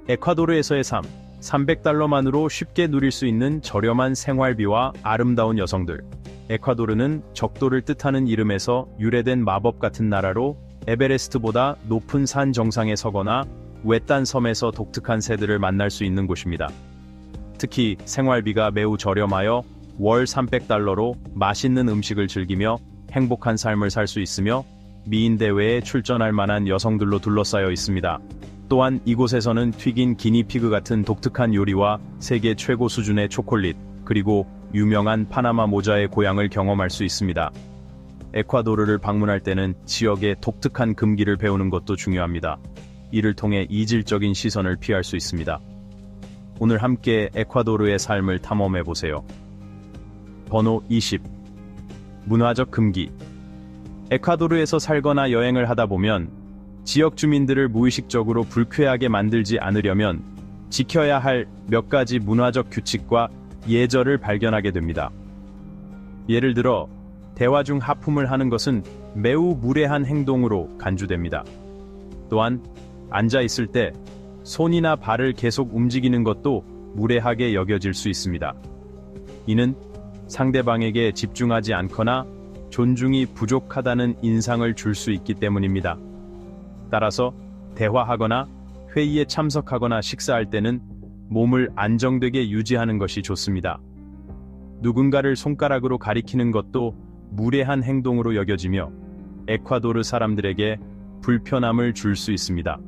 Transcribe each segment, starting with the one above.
에콰도르에서의 삶, 300달러만으로 쉽게 누릴 수 있는 저렴한 생활비와 아름다운 여성들. 에콰도르는 적도를 뜻하는 이름에서 유래된 마법 같은 나라로 에베레스트보다 높은 산 정상에 서거나 외딴 섬에서 독특한 새들을 만날 수 있는 곳입니다. 특히 생활비가 매우 저렴하여 월 300달러로 맛있는 음식을 즐기며 행복한 삶을 살 수 있으며 미인 대회에 출전할 만한 여성들로 둘러싸여 있습니다. 또한 이곳에서는 튀긴 기니피그 같은 독특한 요리와 세계 최고 수준의 초콜릿, 그리고 유명한 파나마 모자의 고향을 경험할 수 있습니다. 에콰도르를 방문할 때는 지역의 독특한 금기를 배우는 것도 중요합니다. 이를 통해 이질적인 시선을 피할 수 있습니다. 오늘 함께 에콰도르의 삶을 탐험해보세요. 번호 20. 문화적 금기. 에콰도르에서 살거나 여행을 하다 보면 지역 주민들을 무의식적으로 불쾌하게 만들지 않으려면 지켜야 할 몇 가지 문화적 규칙과 예절을 발견하게 됩니다. 예를 들어 대화 중 하품을 하는 것은 매우 무례한 행동으로 간주됩니다. 또한 앉아 있을 때 손이나 발을 계속 움직이는 것도 무례하게 여겨질 수 있습니다. 이는 상대방에게 집중하지 않거나 존중이 부족하다는 인상을 줄 수 있기 때문입니다. 따라서 대화하거나 회의에 참석하거나 식사할 때는 몸을 안정되게 유지하는 것이 좋습니다. 누군가를 손가락으로 가리키는 것도 무례한 행동으로 여겨지며 에콰도르 사람들에게 불편함을 줄 수 있습니다.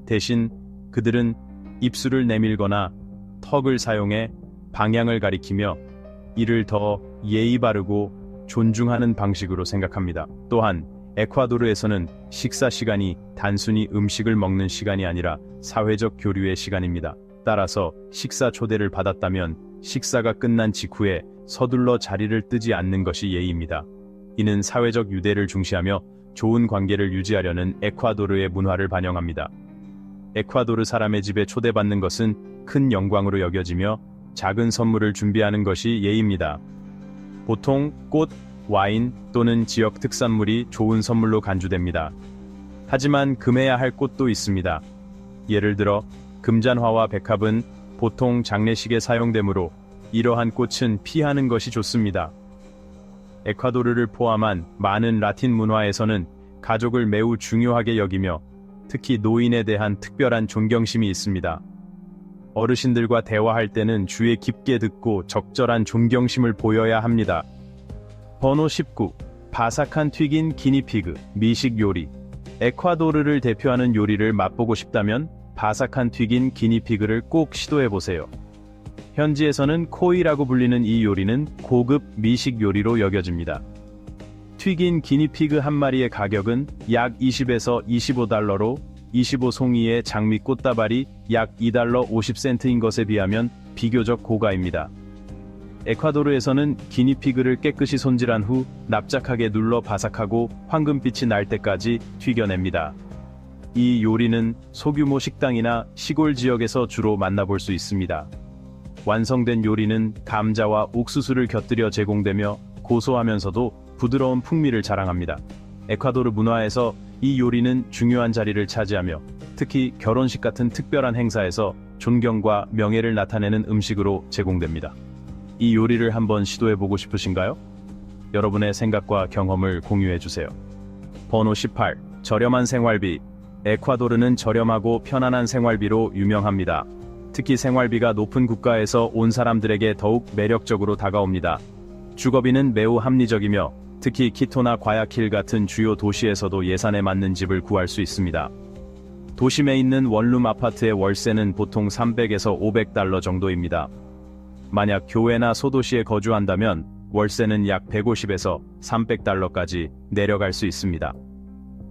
대신 그들은 입술을 내밀거나 턱을 사용해 방향을 가리키며 이를 더 예의 바르고 존중하는 방식으로 생각합니다. 또한 에콰도르에서는 식사 시간이 단순히 음식을 먹는 시간이 아니라 사회적 교류의 시간입니다. 따라서 식사 초대를 받았다면 식사가 끝난 직후에 서둘러 자리를 뜨지 않는 것이 예의입니다. 이는 사회적 유대를 중시하며 좋은 관계를 유지하려는 에콰도르의 문화를 반영합니다. 에콰도르 사람의 집에 초대받는 것은 큰 영광으로 여겨지며 작은 선물을 준비하는 것이 예의입니다. 보통 꽃, 와인 또는 지역 특산물이 좋은 선물로 간주됩니다. 하지만 금해야 할 꽃도 있습니다. 예를 들어 금잔화와 백합은 보통 장례식에 사용되므로 이러한 꽃은 피하는 것이 좋습니다. 에콰도르를 포함한 많은 라틴 문화에서는 가족을 매우 중요하게 여기며 특히 노인에 대한 특별한 존경심이 있습니다. 어르신들과 대화할 때는 주의 깊게 듣고 적절한 존경심을 보여야 합니다. 번호 19. 바삭한 튀긴 기니피그, 미식 요리. 에콰도르를 대표하는 요리를 맛보고 싶다면 바삭한 튀긴 기니피그를 꼭 시도해보세요. 현지에서는 코이라고 불리는 이 요리는 고급 미식 요리로 여겨집니다. 튀긴 기니피그 한 마리의 가격은 약 20에서 25달러로 25송이의 장미 꽃다발이 약 2달러 50센트인 것에 비하면 비교적 고가입니다. 에콰도르에서는 기니피그를 깨끗이 손질한 후 납작하게 눌러 바삭하고 황금빛이 날 때까지 튀겨냅니다. 이 요리는 소규모 식당이나 시골 지역에서 주로 만나볼 수 있습니다. 완성된 요리는 감자와 옥수수를 곁들여 제공되며 고소하면서도 부드러운 풍미를 자랑합니다. 에콰도르 문화에서 이 요리는 중요한 자리를 차지하며 특히 결혼식 같은 특별한 행사에서 존경과 명예를 나타내는 음식으로 제공됩니다. 이 요리를 한번 시도해보고 싶으신가요? 여러분의 생각과 경험을 공유해주세요. 번호 18. 저렴한 생활비. 에콰도르는 저렴하고 편안한 생활비로 유명합니다. 특히 생활비가 높은 국가에서 온 사람들에게 더욱 매력적으로 다가옵니다. 주거비는 매우 합리적이며 특히 키토나 과야킬 같은 주요 도시에서도 예산에 맞는 집을 구할 수 있습니다. 도심에 있는 원룸 아파트의 월세는 보통 300에서 500달러 정도입니다. 만약 교외나 소도시에 거주한다면 월세는 약 150에서 300달러까지 내려갈 수 있습니다.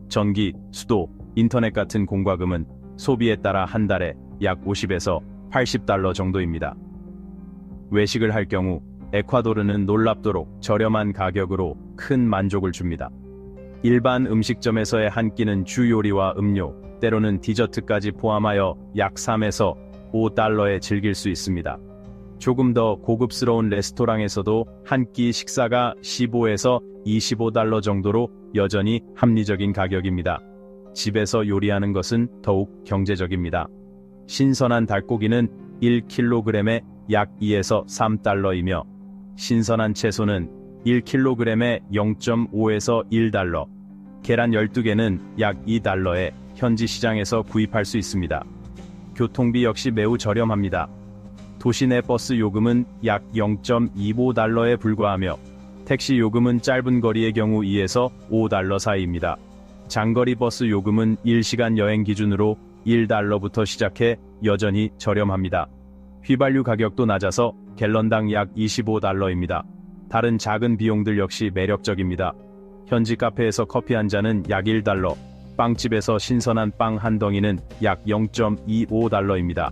전기, 수도, 인터넷 같은 공과금은 소비에 따라 한 달에 약 50에서 80달러 정도입니다. 외식을 할 경우 에콰도르는 놀랍도록 저렴한 가격으로 큰 만족을 줍니다. 일반 음식점에서의 한 끼는 주 요리와 음료, 때로는 디저트까지 포함하여 약 3에서 5달러에 즐길 수 있습니다. 조금 더 고급스러운 레스토랑에서도 한 끼 식사가 15에서 25달러 정도로 여전히 합리적인 가격입니다. 집에서 요리하는 것은 더욱 경제적입니다. 신선한 닭고기는 1kg에 약 2에서 3달러이며 신선한 채소는 1kg에 0.5에서 1달러, 계란 12개는 약 2달러에 현지 시장에서 구입할 수 있습니다. 교통비 역시 매우 저렴합니다. 도시 내 버스 요금은 약 0.25달러에 불과하며 택시 요금은 짧은 거리의 경우 2에서 5달러 사이입니다. 장거리 버스 요금은 1시간 여행 기준으로 1달러부터 시작해 여전히 저렴합니다. 휘발유 가격도 낮아서 갤런당 약 25달러입니다. 다른 작은 비용들 역시 매력적입니다. 현지 카페에서 커피 한 잔은 약 1달러, 빵집에서 신선한 빵 한 덩이는 약 0.25달러입니다.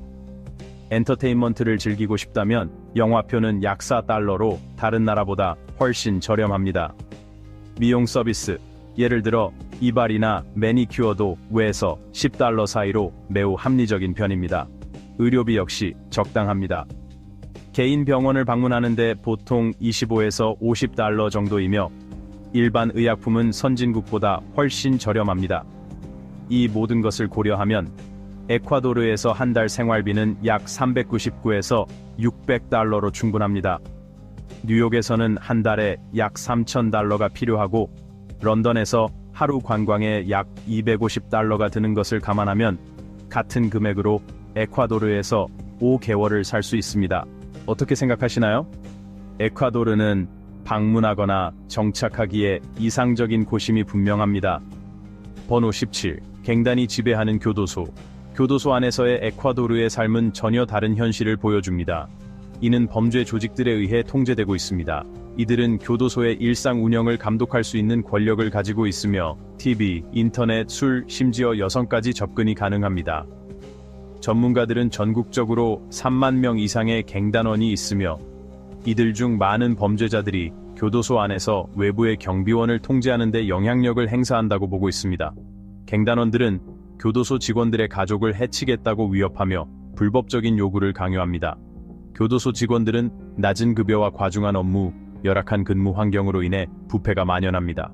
엔터테인먼트를 즐기고 싶다면 영화표는 약 4달러로 다른 나라보다 훨씬 저렴합니다. 미용 서비스, 예를 들어 이발이나 매니큐어도 5에서 10달러 사이로 매우 합리적인 편입니다. 의료비 역시 적당합니다. 개인 병원을 방문하는데 보통 25에서 50달러 정도이며 일반 의약품은 선진국보다 훨씬 저렴합니다. 이 모든 것을 고려하면 에콰도르에서 한 달 생활비는 약 399에서 600달러로 충분합니다. 뉴욕에서는 한 달에 약 3,000달러가 필요하고 런던에서 하루 관광에 약 250달러가 드는 것을 감안하면 같은 금액으로 에콰도르에서 5개월을 살 수 있습니다. 어떻게 생각하시나요? 에콰도르는 방문하거나 정착하기에 이상적인 곳임이 분명합니다. 번호 17. 갱단이 지배하는 교도소. 교도소 안에서의 에콰도르의 삶은 전혀 다른 현실을 보여줍니다. 이는 범죄 조직들에 의해 통제되고 있습니다. 이들은 교도소의 일상 운영을 감독할 수 있는 권력을 가지고 있으며 TV, 인터넷, 술, 심지어 여성까지 접근이 가능합니다. 전문가들은 전국적으로 3만 명 이상의 갱단원이 있으며 이들 중 많은 범죄자들이 교도소 안에서 외부의 경비원을 통제하는 데 영향력을 행사한다고 보고 있습니다. 갱단원들은 교도소 직원들의 가족을 해치겠다고 위협하며 불법적인 요구를 강요합니다. 교도소 직원들은 낮은 급여와 과중한 업무, 열악한 근무 환경으로 인해 부패가 만연합니다.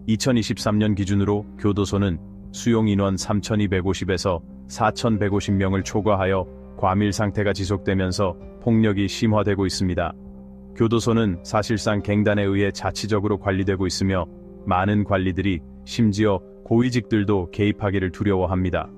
2023년 기준으로 교도소는 수용 인원 3,250에서 4,150명을 초과하여 과밀 상태가 지속되면서 폭력이 심화되고 있습니다. 교도소는 사실상 갱단에 의해 자치적으로 관리되고 있으며 많은 관리들이 심지어 고위직들도 개입하기를 두려워합니다.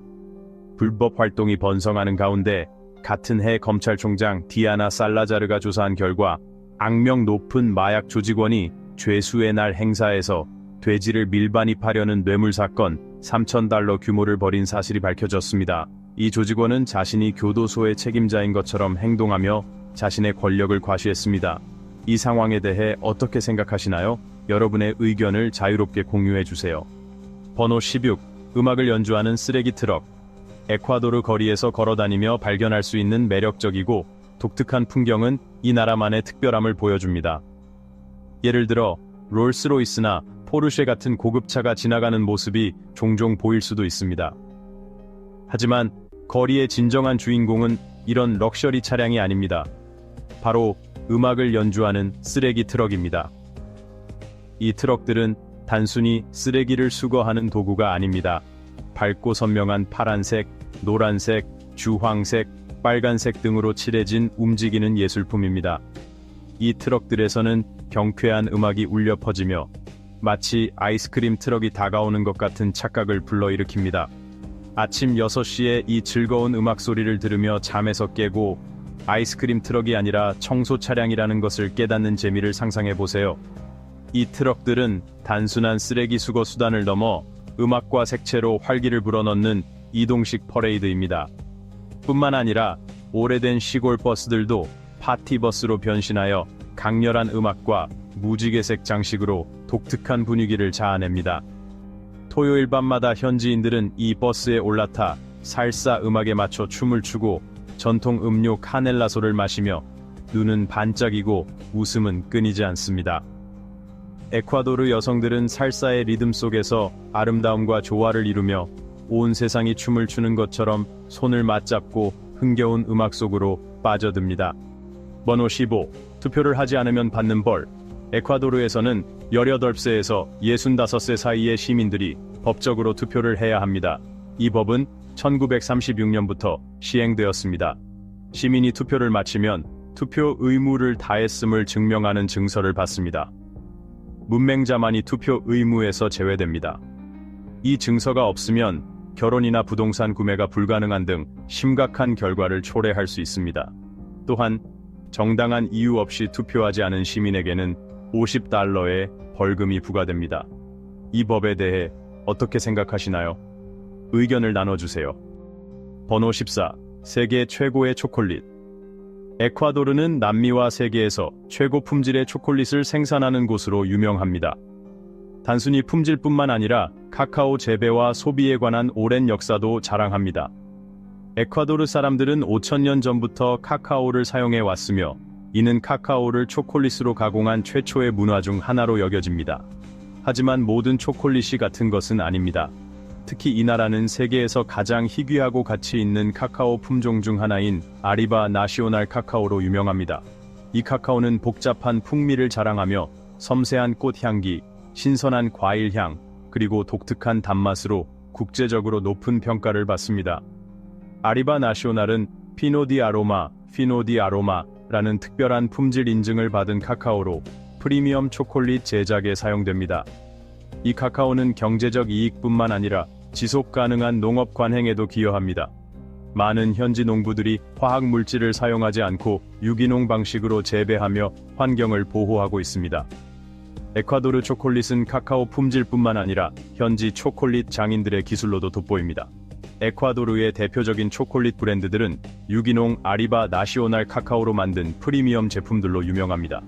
불법 활동이 번성하는 가운데 같은 해 검찰총장 디아나 살라자르가 조사한 결과 악명 높은 마약 조직원이 죄수의 날 행사에서 돼지를 밀반입하려는 뇌물 사건 3,000달러 규모를 벌인 사실이 밝혀졌습니다. 이 조직원은 자신이 교도소의 책임자인 것처럼 행동하며 자신의 권력을 과시했습니다. 이 상황에 대해 어떻게 생각하시나요? 여러분의 의견을 자유롭게 공유해주세요. 번호 16. 음악을 연주하는 쓰레기 트럭. 에콰도르 거리에서 걸어다니며 발견할 수 있는 매력적이고 독특한 풍경은 이 나라만의 특별함을 보여줍니다. 예를 들어 롤스로이스나 포르쉐 같은 고급차가 지나가는 모습이 종종 보일 수도 있습니다. 하지만 거리의 진정한 주인공은 이런 럭셔리 차량이 아닙니다. 바로 음악을 연주하는 쓰레기 트럭입니다. 이 트럭들은 단순히 쓰레기를 수거하는 도구가 아닙니다. 밝고 선명한 파란색, 노란색, 주황색, 빨간색 등으로 칠해진 움직이는 예술품입니다. 이 트럭들에서는 경쾌한 음악이 울려 퍼지며 마치 아이스크림 트럭이 다가오는 것 같은 착각을 불러일으킵니다. 아침 6시에 이 즐거운 음악 소리를 들으며 잠에서 깨고 아이스크림 트럭이 아니라 청소 차량이라는 것을 깨닫는 재미를 상상해보세요. 이 트럭들은 단순한 쓰레기 수거 수단을 넘어 음악과 색채로 활기를 불어넣는 이동식 퍼레이드입니다. 뿐만 아니라 오래된 시골 버스들도 파티버스로 변신하여 강렬한 음악과 무지개색 장식으로 독특한 분위기를 자아냅니다. 토요일 밤마다 현지인들은 이 버스에 올라타 살사 음악에 맞춰 춤을 추고 전통 음료 카넬라소를 마시며 눈은 반짝이고 웃음은 끊이지 않습니다. 에콰도르 여성들은 살사의 리듬 속에서 아름다움과 조화를 이루며 온 세상이 춤을 추는 것처럼 손을 맞잡고 흥겨운 음악 속으로 빠져듭니다. 번호 15. 투표를 하지 않으면 받는 벌. 에콰도르에서는 18세에서 65세 사이의 시민들이 법적으로 투표를 해야 합니다. 이 법은 1936년부터 시행되었습니다. 시민이 투표를 마치면 투표 의무를 다했음을 증명하는 증서를 받습니다. 문맹자만이 투표 의무에서 제외됩니다. 이 증서가 없으면 결혼이나 부동산 구매가 불가능한 등 심각한 결과를 초래할 수 있습니다. 또한 정당한 이유 없이 투표하지 않은 시민에게는 $50의 벌금이 부과됩니다. 이 법에 대해 어떻게 생각하시나요? 의견을 나눠주세요. 번호 14. 세계 최고의 초콜릿. 에콰도르는 남미와 세계에서 최고 품질의 초콜릿을 생산하는 곳으로 유명합니다. 단순히 품질뿐만 아니라 카카오 재배와 소비에 관한 오랜 역사도 자랑합니다. 에콰도르 사람들은 5,000년 전부터 카카오를 사용해 왔으며 이는 카카오를 초콜릿으로 가공한 최초의 문화 중 하나로 여겨집니다. 하지만 모든 초콜릿이 같은 것은 아닙니다. 특히 이 나라는 세계에서 가장 희귀하고 가치 있는 카카오 품종 중 하나인 아리바 나시오날 카카오로 유명합니다. 이 카카오는 복잡한 풍미를 자랑하며 섬세한 꽃향기, 신선한 과일향, 그리고 독특한 단맛으로 국제적으로 높은 평가를 받습니다. 아리바 나시오날은 피노디 아로마라는 특별한 품질 인증을 받은 카카오로 프리미엄 초콜릿 제작에 사용됩니다. 이 카카오는 경제적 이익뿐만 아니라 지속 가능한 농업 관행에도 기여합니다. 많은 현지 농부들이 화학 물질을 사용하지 않고 유기농 방식으로 재배하며 환경을 보호하고 있습니다. 에콰도르 초콜릿은 카카오 품질뿐만 아니라 현지 초콜릿 장인들의 기술로도 돋보입니다. 에콰도르의 대표적인 초콜릿 브랜드들은 유기농 아리바 나시오날 카카오로 만든 프리미엄 제품들로 유명합니다.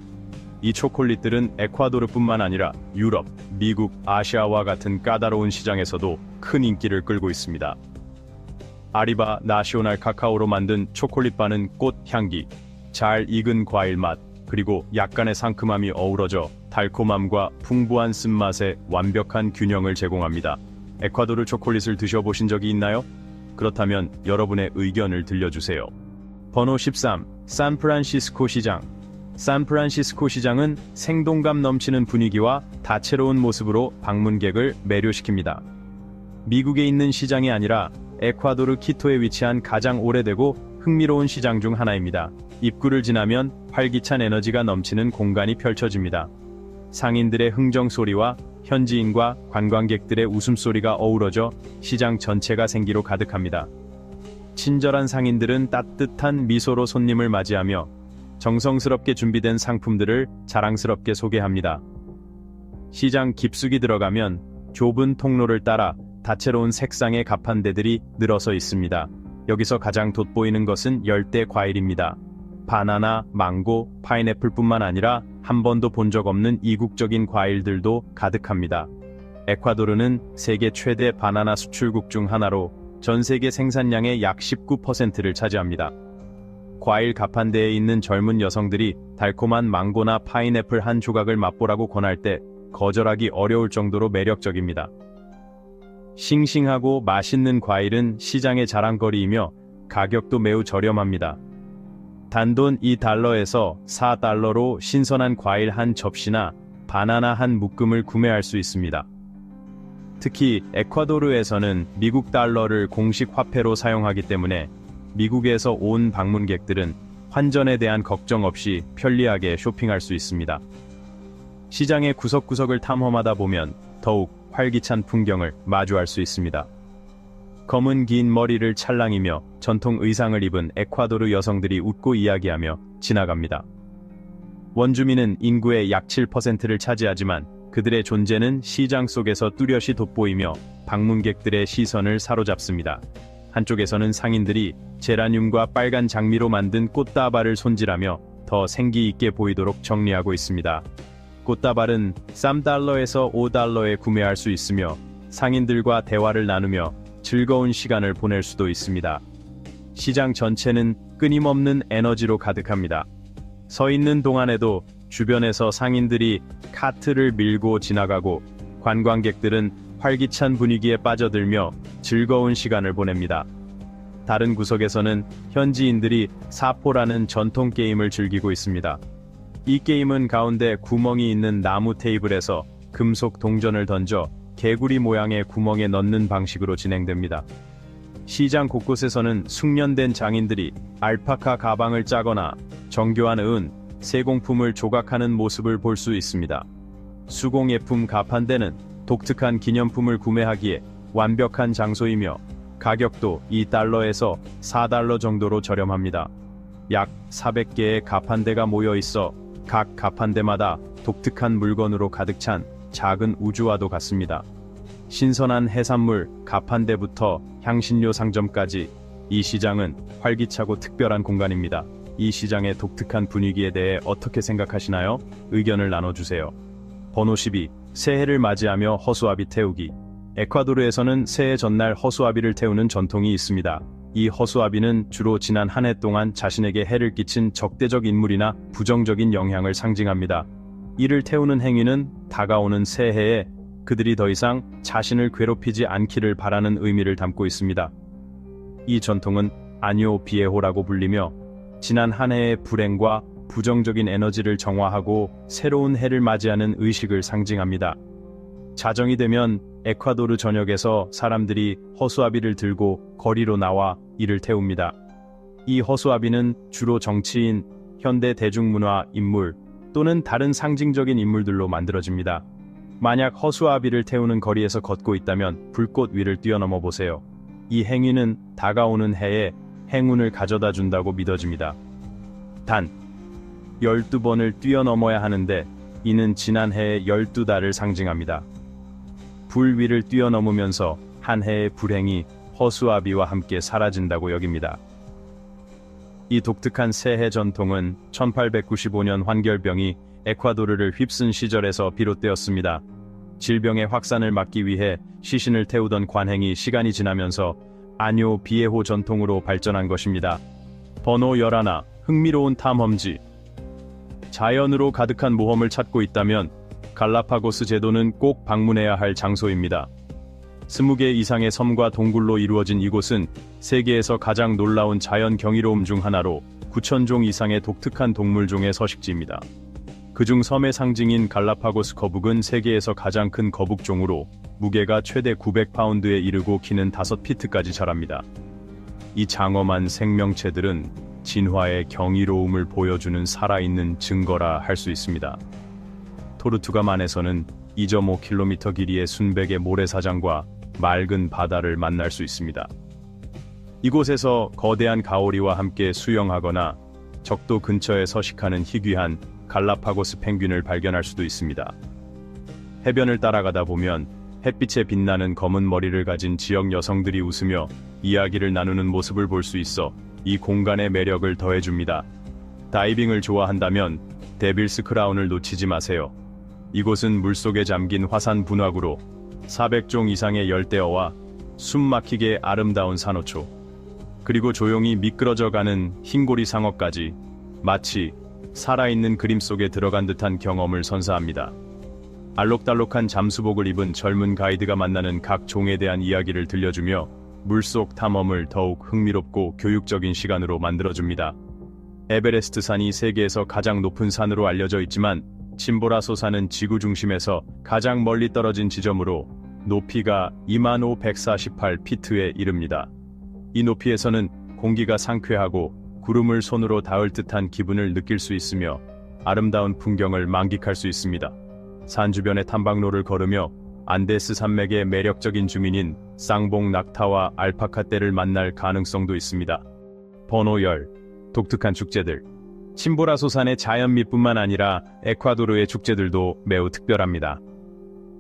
이 초콜릿들은 에콰도르뿐만 아니라 유럽, 미국, 아시아와 같은 까다로운 시장에서도 큰 인기를 끌고 있습니다. 아리바 나시오날 카카오로 만든 초콜릿바는 꽃 향기, 잘 익은 과일 맛, 그리고 약간의 상큼함이 어우러져 달콤함과 풍부한 쓴맛의 완벽한 균형을 제공합니다. 에콰도르 초콜릿을 드셔보신 적이 있나요? 그렇다면 여러분의 의견을 들려주세요. 번호 13. 샌프란시스코 시장. 샌프란시스코 시장은 생동감 넘치는 분위기와 다채로운 모습으로 방문객을 매료시킵니다. 미국에 있는 시장이 아니라 에콰도르 키토에 위치한 가장 오래되고 흥미로운 시장 중 하나입니다. 입구를 지나면 활기찬 에너지가 넘치는 공간이 펼쳐집니다. 상인들의 흥정 소리와 현지인과 관광객들의 웃음소리가 어우러져 시장 전체가 생기로 가득합니다. 친절한 상인들은 따뜻한 미소로 손님을 맞이하며 정성스럽게 준비된 상품들을 자랑스럽게 소개합니다. 시장 깊숙이 들어가면 좁은 통로를 따라 다채로운 색상의 가판대들이 늘어서 있습니다. 여기서 가장 돋보이는 것은 열대 과일입니다. 바나나, 망고, 파인애플뿐만 아니라 한 번도 본 적 없는 이국적인 과일들도 가득합니다. 에콰도르는 세계 최대 바나나 수출국 중 하나로 전 세계 생산량의 약 19%를 차지합니다. 과일 가판대에 있는 젊은 여성들이 달콤한 망고나 파인애플 한 조각을 맛보라고 권할 때 거절하기 어려울 정도로 매력적입니다. 싱싱하고 맛있는 과일은 시장의 자랑거리이며 가격도 매우 저렴합니다. 단돈 $2에서 $4로 신선한 과일 한 접시나 바나나 한 묶음을 구매할 수 있습니다. 특히 에콰도르에서는 미국 달러를 공식 화폐로 사용하기 때문에 미국에서 온 방문객들은 환전에 대한 걱정 없이 편리하게 쇼핑할 수 있습니다. 시장의 구석구석을 탐험하다 보면 더욱 활기찬 풍경을 마주할 수 있습니다. 검은 긴 머리를 찰랑이며 전통 의상을 입은 에콰도르 여성들이 웃고 이야기하며 지나갑니다. 원주민은 인구의 약 7%를 차지하지만 그들의 존재는 시장 속에서 뚜렷이 돋보이며 방문객들의 시선을 사로잡습니다. 한쪽에서는 상인들이 제라늄과 빨간 장미로 만든 꽃다발을 손질하며 더 생기 있게 보이도록 정리하고 있습니다. 꽃다발은 $3에서 $5에 구매할 수 있으며 상인들과 대화를 나누며 즐거운 시간을 보낼 수도 있습니다. 시장 전체는 끊임없는 에너지로 가득합니다. 서 있는 동안에도 주변에서 상인들이 카트를 밀고 지나가고 관광객들은 활기찬 분위기에 빠져들며 즐거운 시간을 보냅니다. 다른 구석에서는 현지인들이 사포라는 전통 게임을 즐기고 있습니다. 이 게임은 가운데 구멍이 있는 나무 테이블에서 금속 동전을 던져 개구리 모양의 구멍에 넣는 방식으로 진행됩니다. 시장 곳곳에서는 숙련된 장인들이 알파카 가방을 짜거나 정교한 은, 세공품을 조각하는 모습을 볼 수 있습니다. 수공예품 가판대는 독특한 기념품을 구매하기에 완벽한 장소이며 가격도 $2에서 $4 정도로 저렴합니다. 약 400개의 가판대가 모여 있어 각 가판대마다 독특한 물건으로 가득 찬 작은 우주와도 같습니다. 신선한 해산물 가판대부터 향신료 상점까지 이 시장은 활기차고 특별한 공간입니다. 이 시장의 독특한 분위기에 대해 어떻게 생각하시나요? 의견을 나눠주세요. 번호 12. 새해를 맞이하며 허수아비 태우기. 에콰도르에서는 새해 전날 허수아비를 태우는 전통이 있습니다. 이 허수아비는 주로 지난 한 해 동안 자신에게 해를 끼친 적대적 인물이나 부정적인 영향을 상징합니다. 이를 태우는 행위는 다가오는 새해에 그들이 더 이상 자신을 괴롭히지 않기를 바라는 의미를 담고 있습니다. 이 전통은 아뇨 비에호라고 불리며 지난 한 해의 불행과 부정적인 에너지를 정화하고 새로운 해를 맞이하는 의식을 상징합니다. 자정이 되면 에콰도르 전역에서 사람들이 허수아비를 들고 거리로 나와 이를 태웁니다. 이 허수아비는 주로 정치인, 현대 대중문화 인물 또는 다른 상징적인 인물들로 만들어집니다. 만약 허수아비를 태우는 거리에서 걷고 있다면 불꽃 위를 뛰어넘어 보세요. 이 행위는 다가오는 해에 행운을 가져다 준다고 믿어집니다. 단, 12번을 뛰어넘어야 하는데 이는 지난 해의 12달을 상징합니다. 불 위를 뛰어넘으면서 한 해의 불행이 허수아비와 함께 사라진다고 여깁니다. 이 독특한 새해 전통은 1895년 환결병이 에콰도르를 휩쓴 시절에서 비롯되었습니다. 질병의 확산을 막기 위해 시신을 태우던 관행이 시간이 지나면서 아뇨 비에호 전통으로 발전한 것입니다. 번호 11. 흥미로운 탐험지. 자연으로 가득한 모험을 찾고 있다면 갈라파고스 제도는 꼭 방문해야 할 장소입니다. 20개 이상의 섬과 동굴로 이루어진 이곳은 세계에서 가장 놀라운 자연 경이로움 중 하나로 9,000종 이상의 독특한 동물종의 서식지입니다. 그중 섬의 상징인 갈라파고스 거북은 세계에서 가장 큰 거북종으로 무게가 최대 900파운드에 이르고 키는 5피트까지 자랍니다. 이 장엄한 생명체들은 진화의 경이로움을 보여주는 살아있는 증거라 할 수 있습니다. 토르투가만에서는 2.5km 길이의 순백의 모래사장과 맑은 바다를 만날 수 있습니다. 이곳에서 거대한 가오리와 함께 수영하거나 적도 근처에 서식하는 희귀한 갈라파고스 펭귄을 발견할 수도 있습니다. 해변을 따라가다 보면 햇빛에 빛나는 검은 머리를 가진 지역 여성들이 웃으며 이야기를 나누는 모습을 볼 수 있어 이 공간의 매력을 더해줍니다. 다이빙을 좋아한다면 데빌스 크라운을 놓치지 마세요. 이곳은 물속에 잠긴 화산 분화구로 400종 이상의 열대어와 숨막히게 아름다운 산호초, 그리고 조용히 미끄러져 가는 흰고리 상어까지 마치 살아있는 그림 속에 들어간 듯한 경험을 선사합니다. 알록달록한 잠수복을 입은 젊은 가이드가 만나는 각 종에 대한 이야기를 들려주며 물속 탐험을 더욱 흥미롭고 교육적인 시간으로 만들어줍니다. 에베레스트 산이 세계에서 가장 높은 산으로 알려져 있지만 침보라소 산은 지구 중심에서 가장 멀리 떨어진 지점으로 높이가 25,148피트에 이릅니다. 이 높이에서는 공기가 상쾌하고 구름을 손으로 닿을 듯한 기분을 느낄 수 있으며 아름다운 풍경을 만끽할 수 있습니다. 산 주변의 탐방로를 걸으며 안데스 산맥의 매력적인 주민인 쌍봉 낙타와 알파카 떼를 만날 가능성도 있습니다. 번호 10. 독특한 축제들. 침보라소 산의 자연미뿐만 아니라 에콰도르의 축제들도 매우 특별합니다.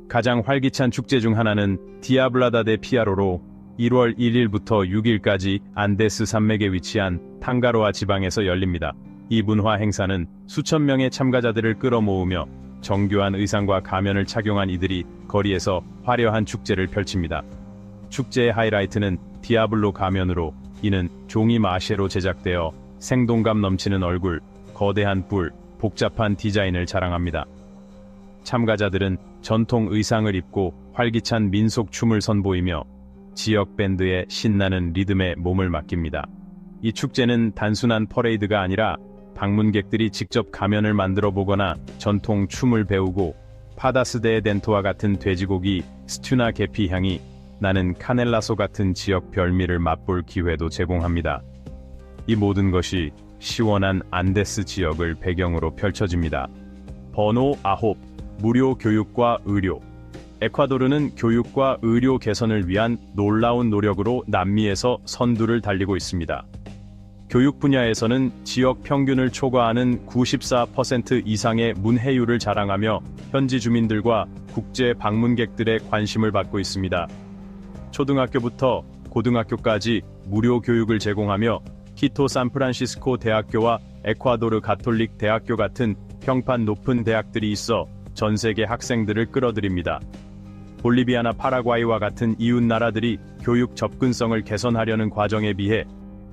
가장 활기찬 축제 중 하나는 디아블라다 데 피아로로 1월 1일부터 6일까지 안데스 산맥에 위치한 탕가로아 지방에서 열립니다. 이 문화 행사는 수천 명의 참가자들을 끌어모으며 정교한 의상과 가면을 착용한 이들이 거리에서 화려한 축제를 펼칩니다. 축제의 하이라이트는 디아블로 가면으로, 이는 종이 마쉐로 제작되어 생동감 넘치는 얼굴, 거대한 뿔, 복잡한 디자인을 자랑합니다. 참가자들은 전통 의상을 입고 활기찬 민속 춤을 선보이며 지역 밴드의 신나는 리듬에 몸을 맡깁니다. 이 축제는 단순한 퍼레이드가 아니라 방문객들이 직접 가면을 만들어 보거나 전통 춤을 배우고 파다스 데 덴토와 같은 돼지고기, 스튜나 계피 향이 나는 카넬라소 같은 지역 별미를 맛볼 기회도 제공합니다. 이 모든 것이 시원한 안데스 지역을 배경으로 펼쳐집니다. 번호 9. 무료 교육과 의료. 에콰도르는 교육과 의료 개선을 위한 놀라운 노력으로 남미에서 선두를 달리고 있습니다. 교육 분야에서는 지역 평균을 초과하는 94% 이상의 문해율을 자랑하며 현지 주민들과 국제 방문객들의 관심을 받고 있습니다. 초등학교부터 고등학교까지 무료 교육을 제공하며 키토 산프란시스코 대학교와 에콰도르 가톨릭 대학교 같은 평판 높은 대학들이 있어 전 세계 학생들을 끌어들입니다. 볼리비아나 파라과이와 같은 이웃 나라들이 교육 접근성을 개선하려는 과정에 비해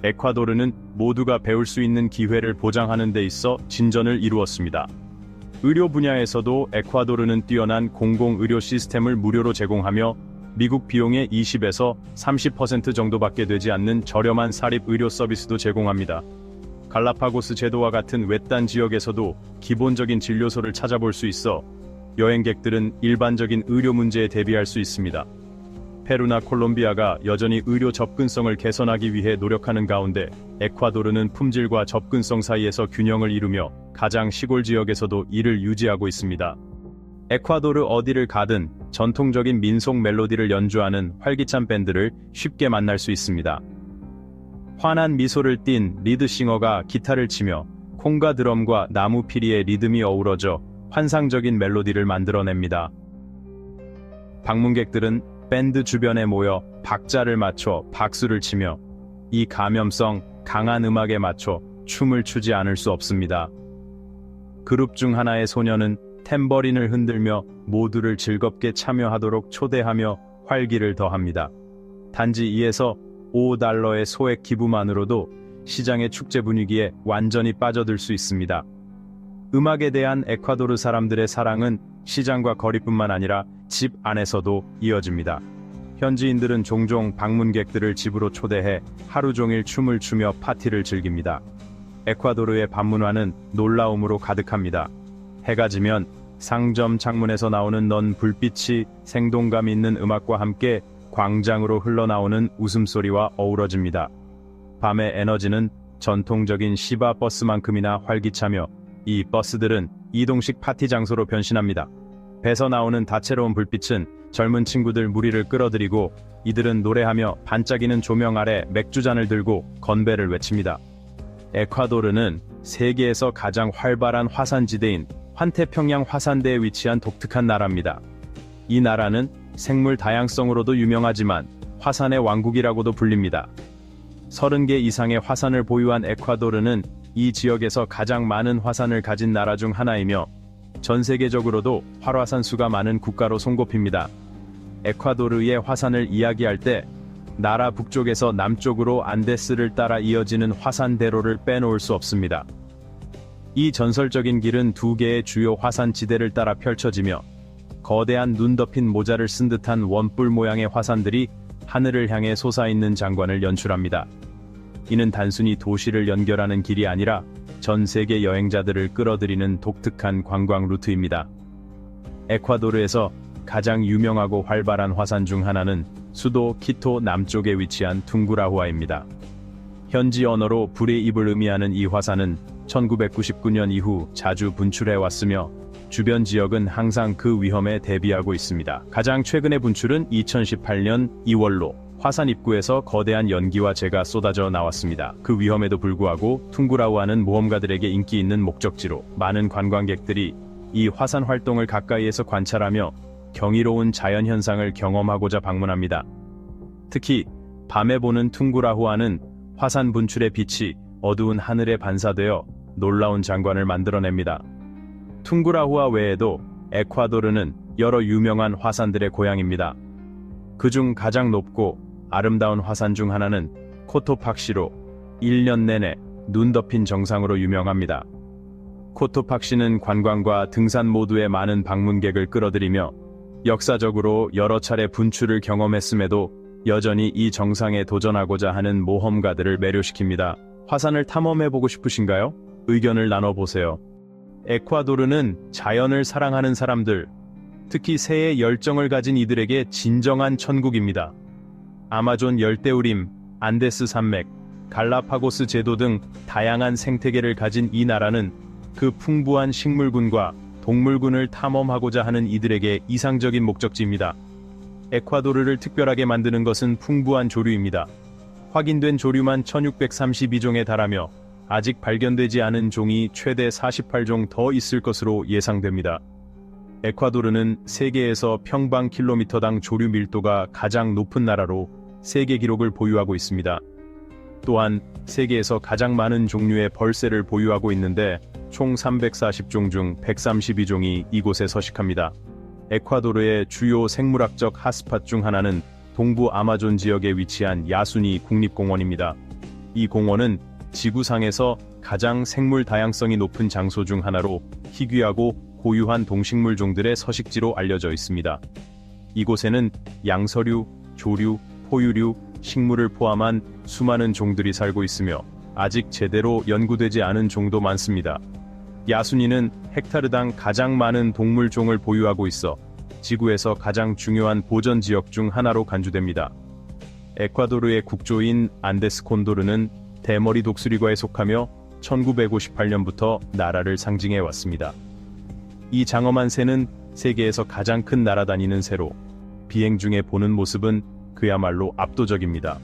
에콰도르는 모두가 배울 수 있는 기회를 보장하는 데 있어 진전을 이루었습니다. 의료 분야에서도 에콰도르는 뛰어난 공공의료 시스템을 무료로 제공하며 미국 비용의 20에서 30% 정도밖에 되지 않는 저렴한 사립 의료 서비스도 제공합니다. 갈라파고스 제도와 같은 외딴 지역에서도 기본적인 진료소를 찾아볼 수 있어 여행객들은 일반적인 의료 문제에 대비할 수 있습니다. 페루나 콜롬비아가 여전히 의료 접근성을 개선하기 위해 노력하는 가운데 에콰도르는 품질과 접근성 사이에서 균형을 이루며 가장 시골 지역에서도 이를 유지하고 있습니다. 에콰도르 어디를 가든 전통적인 민속 멜로디를 연주하는 활기찬 밴드를 쉽게 만날 수 있습니다. 환한 미소를 띤 리드싱어가 기타를 치며 콩과 드럼과 나무 피리의 리듬이 어우러져 환상적인 멜로디를 만들어냅니다. 방문객들은 밴드 주변에 모여 박자를 맞춰 박수를 치며 이 감염성 강한 음악에 맞춰 춤을 추지 않을 수 없습니다. 그룹 중 하나의 소녀는 탬버린을 흔들며 모두를 즐겁게 참여하도록 초대하며 활기를 더합니다. 단지 2에서 5달러의 소액 기부만으로도 시장의 축제 분위기에 완전히 빠져들 수 있습니다. 음악에 대한 에콰도르 사람들의 사랑은 시장과 거리뿐만 아니라 집 안에서도 이어집니다. 현지인들은 종종 방문객들을 집으로 초대해 하루 종일 춤을 추며 파티를 즐깁니다. 에콰도르의 밤문화는 놀라움으로 가득합니다. 해가 지면 상점 창문에서 나오는 넌 불빛이 생동감 있는 음악과 함께 광장으로 흘러나오는 웃음소리와 어우러집니다. 밤의 에너지는 전통적인 시바 버스만큼이나 활기차며 이 버스들은 이동식 파티 장소로 변신합니다. 배서 나오는 다채로운 불빛은 젊은 친구들 무리를 끌어들이고 이들은 노래하며 반짝이는 조명 아래 맥주잔을 들고 건배를 외칩니다. 에콰도르는 세계에서 가장 활발한 화산지대인 환태평양 화산대에 위치한 독특한 나라입니다. 이 나라는 생물 다양성으로도 유명하지만 화산의 왕국이라고도 불립니다. 30개 이상의 화산을 보유한 에콰도르는 이 지역에서 가장 많은 화산을 가진 나라 중 하나이며 전 세계적으로도 활화산 수가 많은 국가로 손꼽힙니다. 에콰도르의 화산을 이야기할 때 나라 북쪽에서 남쪽으로 안데스를 따라 이어지는 화산대로를 빼놓을 수 없습니다. 이 전설적인 길은 2개의 주요 화산 지대를 따라 펼쳐지며 거대한 눈 덮인 모자를 쓴 듯한 원뿔 모양의 화산들이 하늘을 향해 솟아있는 장관을 연출합니다. 이는 단순히 도시를 연결하는 길이 아니라 전 세계 여행자들을 끌어들이는 독특한 관광 루트입니다. 에콰도르에서 가장 유명하고 활발한 화산 중 하나는 수도 키토 남쪽에 위치한 퉁구라후아입니다. 현지 언어로 불의 입을 의미하는 이 화산은 1999년 이후 자주 분출해 왔으며 주변 지역은 항상 그 위험에 대비하고 있습니다. 가장 최근의 분출은 2018년 2월로 화산 입구에서 거대한 연기와 재가 쏟아져 나왔습니다. 그 위험에도 불구하고 퉁구라후아는 모험가들에게 인기 있는 목적지로 많은 관광객들이 이 화산 활동을 가까이에서 관찰하며 경이로운 자연 현상을 경험하고자 방문합니다. 특히 밤에 보는 퉁구라후아는 화산 분출의 빛이 어두운 하늘에 반사되어 놀라운 장관을 만들어냅니다. 퉁구라후아 외에도 에콰도르는 여러 유명한 화산들의 고향입니다. 그중 가장 높고 아름다운 화산 중 하나는 코토팍시로 1년 내내 눈 덮인 정상으로 유명합니다. 코토팍시는 관광과 등산 모두에 많은 방문객을 끌어들이며 역사적으로 여러 차례 분출을 경험했음에도 여전히 이 정상에 도전하고자 하는 모험가들을 매료시킵니다. 화산을 탐험해보고 싶으신가요? 의견을 나눠보세요. 에콰도르는 자연을 사랑하는 사람들, 특히 새에 열정을 가진 이들에게 진정한 천국입니다. 아마존 열대우림, 안데스 산맥, 갈라파고스 제도 등 다양한 생태계를 가진 이 나라는 그 풍부한 식물군과 동물군을 탐험하고자 하는 이들에게 이상적인 목적지입니다. 에콰도르를 특별하게 만드는 것은 풍부한 조류입니다. 확인된 조류만 1632종에 달하며 아직 발견되지 않은 종이 최대 48종 더 있을 것으로 예상됩니다. 에콰도르는 세계에서 평방 킬로미터당 조류 밀도가 가장 높은 나라로 세계 기록을 보유하고 있습니다. 또한 세계에서 가장 많은 종류의 벌새를 보유하고 있는데 총 340종 중 132종이 이곳에 서식합니다. 에콰도르의 주요 생물학적 핫스팟 중 하나는 동부 아마존 지역에 위치한 야수니 국립공원입니다. 이 공원은 지구상에서 가장 생물 다양성이 높은 장소 중 하나로 희귀하고 고유한 동식물 종들의 서식지로 알려져 있습니다. 이곳에는 양서류, 조류, 포유류, 식물을 포함한 수많은 종들이 살고 있으며 아직 제대로 연구되지 않은 종도 많습니다. 야수니는 헥타르당 가장 많은 동물종을 보유하고 있어 지구에서 가장 중요한 보전 지역 중 하나로 간주됩니다. 에콰도르의 국조인 안데스 콘도르는 대머리 독수리과에 속하며 1958년부터 나라를 상징해 왔습니다. 이 장엄한 새는 세계에서 가장 큰 날아다니는 새로 비행 중에 보는 모습은 그야말로 압도적입니다.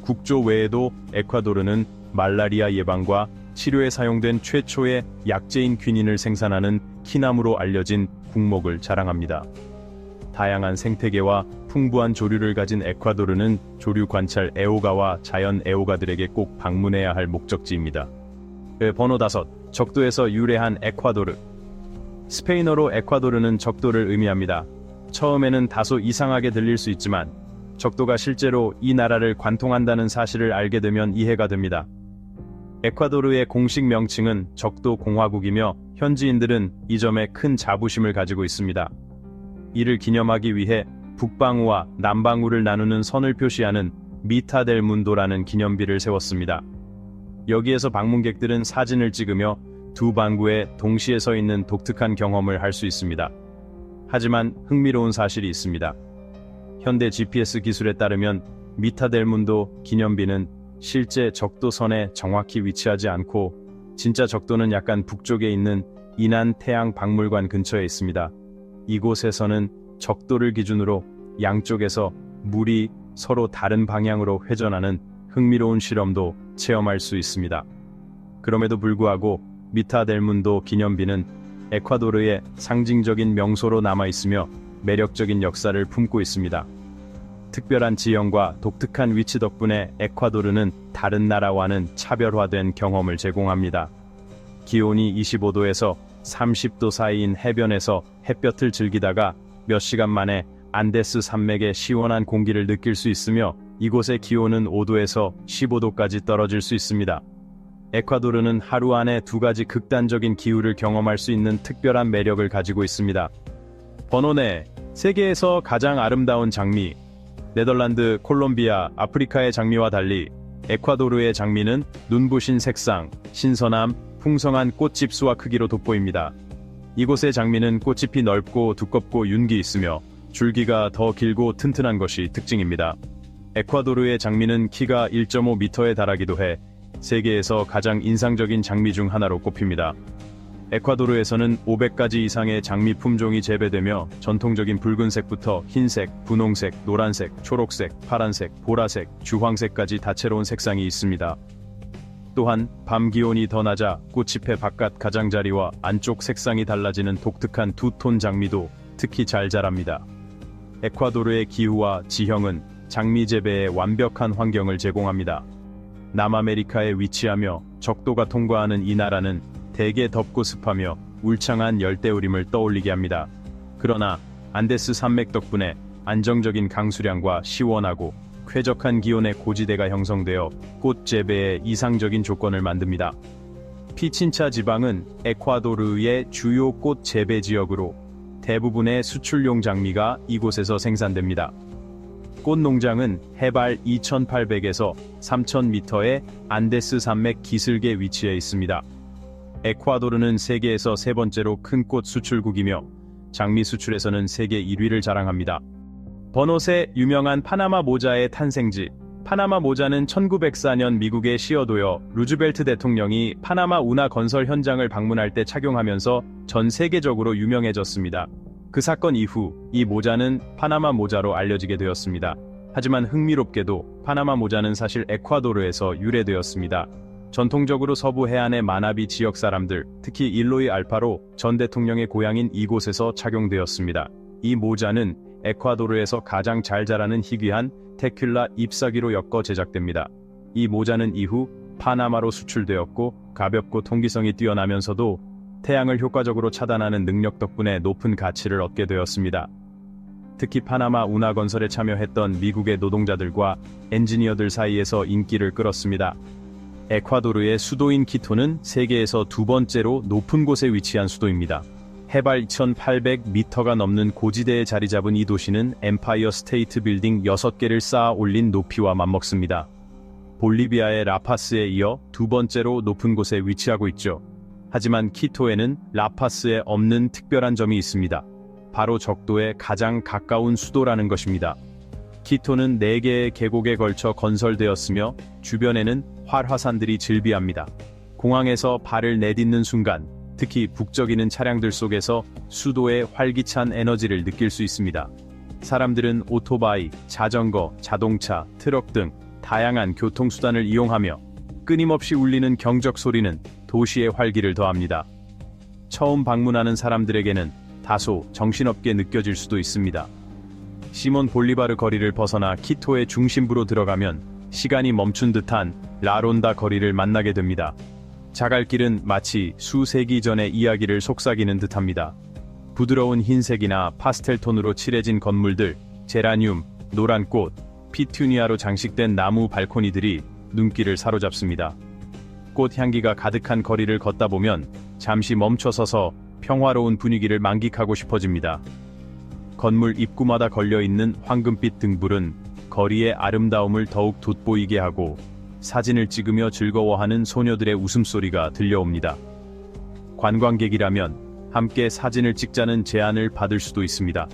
국조 외에도 에콰도르는 말라리아 예방과 치료에 사용된 최초의 약재인 퀴닌을 생산하는 키나무로 알려진 국목을 자랑합니다. 다양한 생태계와 풍부한 조류를 가진 에콰도르는 조류 관찰 애호가와 자연 애호가들에게 꼭 방문해야 할 목적지입니다. 번호 5. 적도에서 유래한 에콰도르. 스페인어로 에콰도르는 적도를 의미합니다. 처음에는 다소 이상하게 들릴 수 있지만 적도가 실제로 이 나라를 관통한다는 사실을 알게 되면 이해가 됩니다. 에콰도르의 공식 명칭은 적도 공화국이며 현지인들은 이 점에 큰 자부심을 가지고 있습니다. 이를 기념하기 위해 북방우와 남방우를 나누는 선을 표시하는 미타 델 문도라는 기념비를 세웠습니다. 여기에서 방문객들은 사진을 찍으며 두 방구에 동시에 서 있는 독특한 경험을 할 수 있습니다. 하지만 흥미로운 사실이 있습니다. 현대 GPS 기술에 따르면 미타 델 문도 기념비는 실제 적도선에 정확히 위치하지 않고 진짜 적도는 약간 북쪽에 있는 이난 태양 박물관 근처에 있습니다. 이곳에서는 적도를 기준으로 양쪽에서 물이 서로 다른 방향으로 회전하는 흥미로운 실험도 체험할 수 있습니다. 그럼에도 불구하고 미타 델 문도 기념비는 에콰도르의 상징적인 명소로 남아있으며 매력적인 역사를 품고 있습니다. 특별한 지형과 독특한 위치 덕분에 에콰도르는 다른 나라와는 차별화된 경험을 제공합니다. 기온이 25도에서 30도 사이인 해변에서 햇볕을 즐기다가 몇 시간 만에 안데스 산맥의 시원한 공기를 느낄 수 있으며 이곳의 기온은 5도에서 15도까지 떨어질 수 있습니다. 에콰도르는 하루 안에 두 가지 극단적인 기후를 경험할 수 있는 특별한 매력을 가지고 있습니다. 번호 4. 세계에서 가장 아름다운 장미. 네덜란드, 콜롬비아, 아프리카의 장미와 달리 에콰도르의 장미는 눈부신 색상, 신선함, 풍성한 꽃집수와 크기로 돋보입니다. 이곳의 장미는 꽃잎이 넓고 두껍고 윤기 있으며 줄기가 더 길고 튼튼한 것이 특징입니다. 에콰도르의 장미는 키가 1.5m에 달하기도 해 세계에서 가장 인상적인 장미 중 하나로 꼽힙니다. 에콰도르에서는 500가지 이상의 장미 품종이 재배되며 전통적인 붉은색부터 흰색, 분홍색, 노란색, 초록색, 파란색, 보라색, 주황색까지 다채로운 색상이 있습니다. 또한 밤 기온이 더 낮아 꽃잎의 바깥 가장자리와 안쪽 색상이 달라지는 독특한 두톤 장미도 특히 잘 자랍니다. 에콰도르의 기후와 지형은 장미 재배에 완벽한 환경을 제공합니다. 남아메리카에 위치하며 적도가 통과하는 이 나라는 대개 덥고 습하며 울창한 열대우림을 떠올리게 합니다. 그러나 안데스 산맥 덕분에 안정적인 강수량과 시원하고 쾌적한 기온의 고지대가 형성되어 꽃 재배에 이상적인 조건을 만듭니다. 피친차 지방은 에콰도르의 주요 꽃 재배 지역으로 대부분의 수출용 장미가 이곳에서 생산됩니다. 꽃 농장은 해발 2,800에서 3,000m의 안데스 산맥 기슭에 위치해 있습니다. 에콰도르는 세계에서 세 번째로 큰 꽃 수출국이며 장미 수출에서는 세계 1위를 자랑합니다. 버노세 유명한 파나마 모자의 탄생지. 파나마 모자는 1904년 미국에 시어도여 루즈벨트 대통령이 파나마 운하 건설 현장을 방문할 때 착용하면서 전 세계적으로 유명해졌습니다. 그 사건 이후 이 모자는 파나마 모자로 알려지게 되었습니다. 하지만 흥미롭게도 파나마 모자는 사실 에콰도르에서 유래되었습니다. 전통적으로 서부 해안의 마나비 지역 사람들, 특히 일로이 알파로 전 대통령의 고향인 이곳에서 착용되었습니다. 이 모자는 에콰도르에서 가장 잘 자라는 희귀한 테큼라 잎사귀로 엮어 제작됩니다. 이 모자는 이후 파나마로 수출되었고 가볍고 통기성이 뛰어나면서도 태양을 효과적으로 차단하는 능력 덕분에 높은 가치를 얻게 되었습니다. 특히 파나마 운하 건설에 참여했던 미국의 노동자들과 엔지니어들 사이에서 인기를 끌었습니다. 에콰도르의 수도인 키토는 세계에서 두 번째로 높은 곳에 위치한 수도입니다. 해발 2,800m가 넘는 고지대에 자리 잡은 이 도시는 엠파이어 스테이트 빌딩 6개를 쌓아 올린 높이와 맞먹습니다. 볼리비아의 라파스에 이어 두 번째로 높은 곳에 위치하고 있죠. 하지만 키토에는 라파스에 없는 특별한 점이 있습니다. 바로 적도에 가장 가까운 수도라는 것입니다. 키토는 4개의 계곡에 걸쳐 건설되었으며 주변에는 활화산들이 즐비합니다. 공항에서 발을 내딛는 순간 특히 북적이는 차량들 속에서 수도의 활기찬 에너지를 느낄 수 있습니다. 사람들은 오토바이, 자전거, 자동차, 트럭 등 다양한 교통수단을 이용하며 끊임없이 울리는 경적 소리는 도시의 활기를 더합니다. 처음 방문하는 사람들에게는 다소 정신없게 느껴질 수도 있습니다. 시몬 볼리바르 거리를 벗어나 키토의 중심부로 들어가면 시간이 멈춘 듯한 라론다 거리를 만나게 됩니다. 자갈길은 마치 수세기 전의 이야기를 속삭이는 듯합니다. 부드러운 흰색이나 파스텔 톤으로 칠해진 건물들, 제라늄, 노란 꽃, 피투니아로 장식된 나무 발코니들이 눈길을 사로잡습니다. 꽃 향기가 가득한 거리를 걷다 보면 잠시 멈춰서서 평화로운 분위기를 만끽하고 싶어집니다. 건물 입구마다 걸려있는 황금빛 등불은 거리의 아름다움을 더욱 돋보이게 하고 사진을 찍으며 즐거워하는 소녀들의 웃음소리가 들려옵니다. 관광객이라면 함께 사진을 찍자는 제안을 받을 수도 있습니다.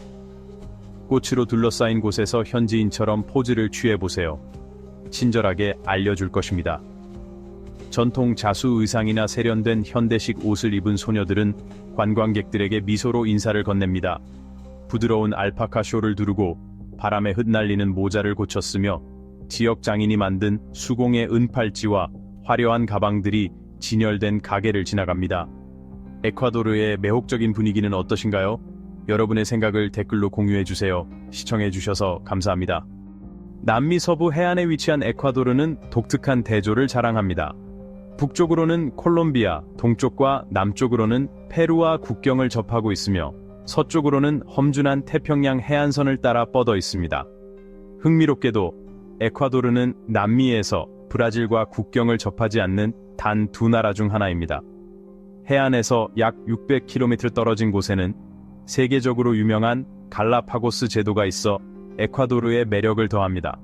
꽃으로 둘러싸인 곳에서 현지인처럼 포즈를 취해보세요. 친절하게 알려줄 것입니다. 전통 자수 의상이나 세련된 현대식 옷을 입은 소녀들은 관광객들에게 미소로 인사를 건넵니다. 부드러운 알파카 쇼를 두르고 바람에 흩날리는 모자를 고쳤으며 지역 장인이 만든 수공의 은팔찌와 화려한 가방들이 진열된 가게를 지나갑니다. 에콰도르의 매혹적인 분위기는 어떠신가요? 여러분의 생각을 댓글로 공유해주세요. 시청해주셔서 감사합니다. 남미 서부 해안에 위치한 에콰도르는 독특한 대조를 자랑합니다. 북쪽으로는 콜롬비아, 동쪽과 남쪽으로는 페루와 국경을 접하고 있으며 서쪽으로는 험준한 태평양 해안선을 따라 뻗어 있습니다. 흥미롭게도 에콰도르는 남미에서 브라질과 국경을 접하지 않는 단 두 나라 중 하나입니다. 해안에서 약 600km 떨어진 곳에는 세계적으로 유명한 갈라파고스 제도가 있어 에콰도르의 매력을 더합니다.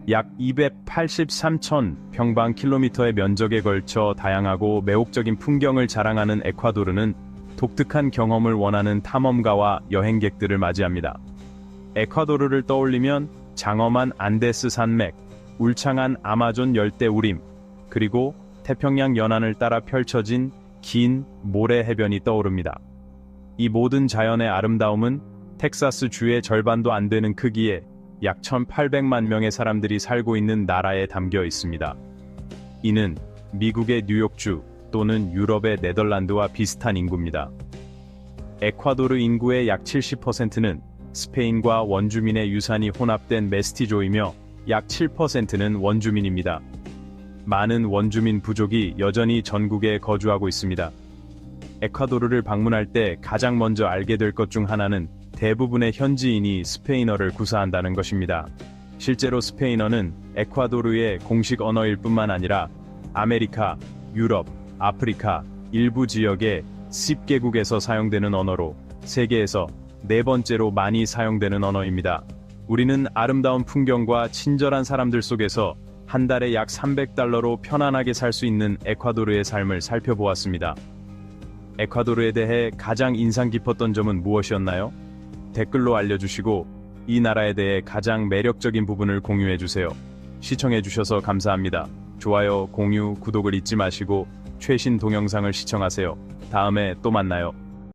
약 283,000평방킬로미터의 면적에 걸쳐 다양하고 매혹적인 풍경을 자랑하는 에콰도르는 독특한 경험을 원하는 탐험가와 여행객들을 맞이합니다. 에콰도르를 떠올리면 장엄한 안데스 산맥, 울창한 아마존 열대우림, 그리고 태평양 연안을 따라 펼쳐진 긴 모래 해변이 떠오릅니다. 이 모든 자연의 아름다움은 텍사스 주의 절반도 안 되는 크기에 약 1,800만 명의 사람들이 살고 있는 나라에 담겨 있습니다. 이는 미국의 뉴욕주 또는 유럽의 네덜란드와 비슷한 인구입니다. 에콰도르 인구의 약 70%는 스페인과 원주민의 유산이 혼합된 메스티조이며 약 7%는 원주민입니다. 많은 원주민 부족이 여전히 전국에 거주하고 있습니다. 에콰도르를 방문할 때 가장 먼저 알게 될 것 중 하나는 대부분의 현지인이 스페인어를 구사한다는 것입니다. 실제로 스페인어는 에콰도르의 공식 언어일 뿐만 아니라 아메리카, 유럽, 아프리카, 일부 지역의 10개국에서 사용되는 언어로 세계에서 네 번째로 많이 사용되는 언어입니다. 우리는 아름다운 풍경과 친절한 사람들 속에서 한 달에 약 $300로 편안하게 살 수 있는 에콰도르의 삶을 살펴보았습니다. 에콰도르에 대해 가장 인상 깊었던 점은 무엇이었나요? 댓글로 알려주시고 이 나라에 대해 가장 매력적인 부분을 공유해주세요. 시청해주셔서 감사합니다. 좋아요, 공유, 구독을 잊지 마시고 최신 동영상을 시청하세요. 다음에 또 만나요.